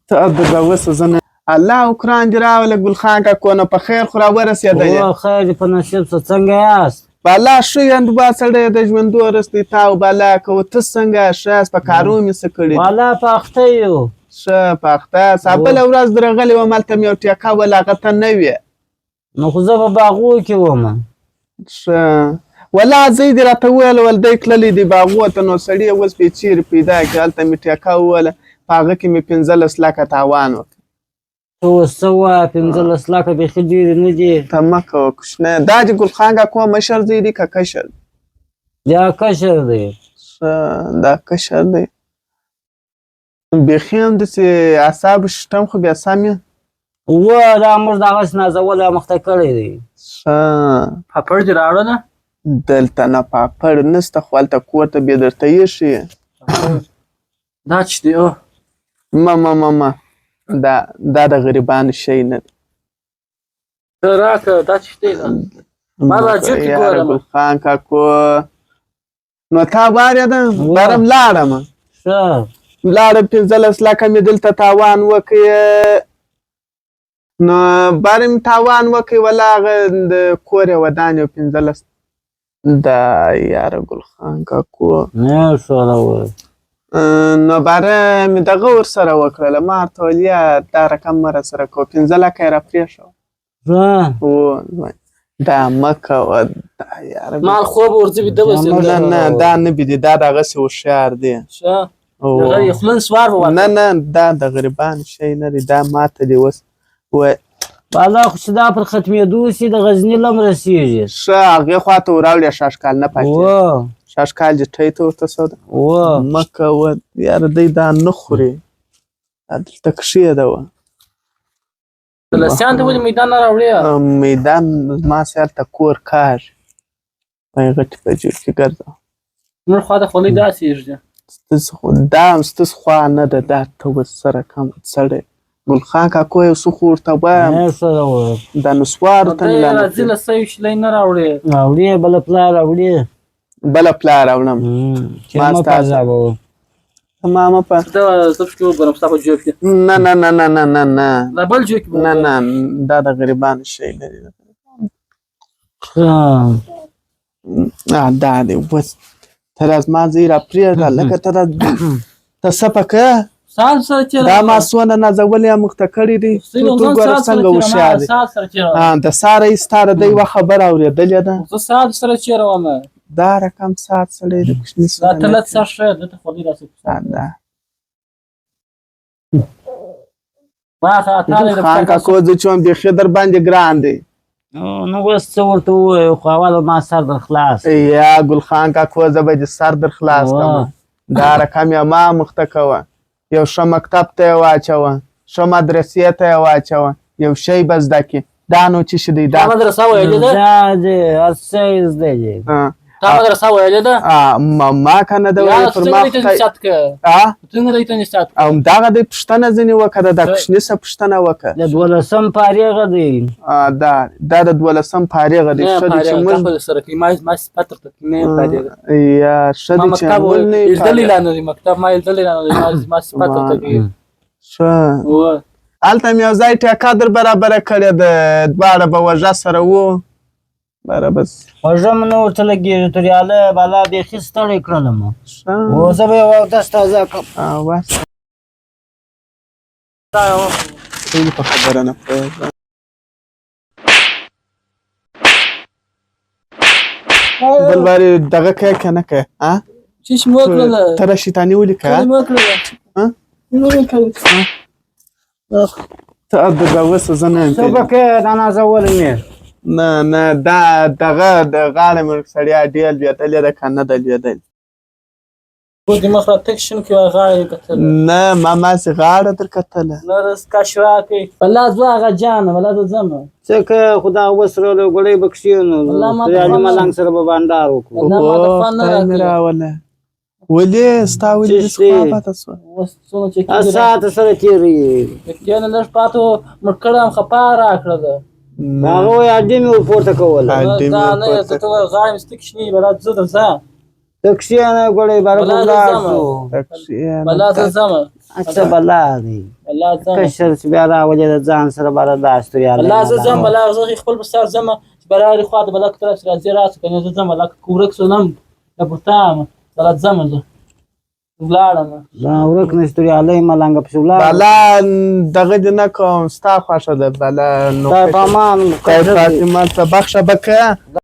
تأدب وسه الله وکران دې راوله ګلخان کاکو نه په خیر خو راورسېدلې خیر دې په نصیب څه څنګه یاست بالا ښه یاند با سړی د ژوندو رستی تاو بالا کوه ته څنګه ښه یاست په کارو مې څه کړي بالا په اخته یو ښه په اخته یاست بله ورځ درغلې وم هلته مې یو ټیکه وله هغه ته نه وې نو خو زه په باغو کې وم ښه والله زوی دې راته وویل ول دی تللی دی باغو ته نو سړي اوس بې چیرې پیدا کړې هلته مې ټیکه وویله په هغه کې مې 15 لکه تاوان وکړ ته اوس څه وایه 15 لکه بیخي ډېرې نه دي ته مه کوه کوچنی دا چې ګلخان کاکو مشر زوی دی که کشر دا کشر دی ښه دا کشر دی بیخي همداسې اعصابو سیسټم خو بیا سم یې دا موږ دغسې نازولی مخته کړی دی ښه پاپړ دې راوړله دلته نه پاپړ نسته خو هلته کور ته بیا درته ایښي دا چې دی او ما دا د غریبانو شی نه دی ته راکړه دا چې دی ما دا جوکې ګورم ګلخان کاکو نو تا واورېده باره لاړم ښه لاړم 15 لکه مې دلته تاوان وکړې نو باره مې تاوان وکړې ولا هغه د کور یې ودان یو 15 دا یاره ګلخان کاکو نه سره وایي نو باره مې دغه ورسره وکړله ما ورته ویل یا دا رقم مه راسره کوه 15 لکه یې راپرېښوه دا مه کوه دا یاره مال خوب ورځي ویده نه نه دا نه بي دي دا دغسې هوښیار دی ښه هغه یې خوله سوار به نه نه دا د غریبانو شی نه دی دا ماته دی اوس بالا خو چې دا پر ختمېدو سي د غزني لم رسېږي ښه هغې خوا ته وراوړې شاشکال نه پاتې شاشکال جټۍ ته ورته سوده مه کوه یاره دی دا نه خوري دا دلته کښېږده لسیان ته ولې میدان نه راوړې میدان زما سې هلته کور کار په غټې بجې کې ګرځم نور خوا د خولۍ داسې ایږدي دا هم ستاسو خوا نه ده دا ته اوس سره کم سړی ګلخان کاکو یو څه خو ورته وایم دا نسوارو ته دی راځي له سوي شلۍ نه راوړې راوړې بله پلا راوړې بله پلا راوړم ما ستا ما مه په زه پکې وګورم ستا په جوب کې نه نه نه نه نه نه نه دا بل جوب کې نه نه دا د غریبانو شی نه دی دا دی اوس ته را زما زوی راپرېږده لکه ته څه پکه سال سره چېرې دا ما څونه نازولی یم مخته کړي دي تو ګوره څنګه هوښیار دی د ساره یې ستا د دی یوه خبره اورېدلې ده زه ساعت سره چېرې وم دا رقم ساعت سړی د کوچني دا تلت ساعت ښه دلته خولۍ راسې ګلخان کاکو زه چې وم بیخي در باندې ګران دی نو اوس څه ورته ووایو خو اول ما سر در خلاص یا ګلخان کاکو زه به دې سر در خلاص کړم دا رقم یې ما مخته کوه یو ښه مکتب ته یې واچوه ښه مدرسې ته یې واچوه یو شی به زده کړي دا نو څه شي دی دا مدرسه ویلې ده دا دی هر څه یې زده دی تا مدرسه ویلې ده ما که نه ده ویلې پر ما څنګه دی ته نصیحت او همدغه دی پوښتنه ځینې وکړه دا کوچني څه پوښتنه وکړه د 12 فارغه دی دا د 12 فارغه دی ښه دی چې موږ سره کوي ما صفت درته نه فارغه یا ښه دی چې موږ نه یې دلې لاندې دی مکتب ما یې دلې لاندې ما صفت درته کوي ښه هلته مې یو ځای ټیکه در برابره کړې ده دواړه به وژه سره وو بره بس وژه مې نه ورته لګېږي توریاله بالا بیخي ستړی کړلم و زه به یې اودس تازه کړم ټولې په خبره نه پوهېږم بل وارې دغه کوې که نه کوې چې مې وکړله ته را شیطاني ولیکه ته د اوسه زه نه یم څه پکې دا نازولی مې نه نه دا دغه د غاړې مې سړیا ډېر لوېدلې ده که نه ده لوېدلې د مخ را تک شنو کې غاړه یې کتله نه ما ماسې غاړه در کتله نه رسکش راکړئ والله زه هغه جانه والله زه ځم څه که خو دا وسرلو ګړی به کښېنو توریالي ملنګ سره به بانډار وکړو مې راوله ولې ستا ولې داسې خوا پاته سوه ساعته سره تېرېږي کېنه لږ پاته مړ کړم خپه راکړه ده هغه وایي اډې مې ورپورته کوله دا نه ته غاړې مې ستکې شنې به دا زه درځه تکشیانه ګړې بار بلا ګړه زما. شو بلا ته ځمه اڅه بلا دی بلا ځمه کشر چې بیا راولې د ځان سره بار داشتو یا بلا زه ځم بلا زه خپل په سر ځم چې براري خوا د بلا طرف راځي راځي کنه زه ځم بلا کورک سنم د بوتام بلا ځم زه ولاړم دا ورک نشته یا لې ملنګ په شولا بالا دغه دې نه کوم ستا خوښه ده بالا نو دا پامان خیر فاطمه ته بخښه بکه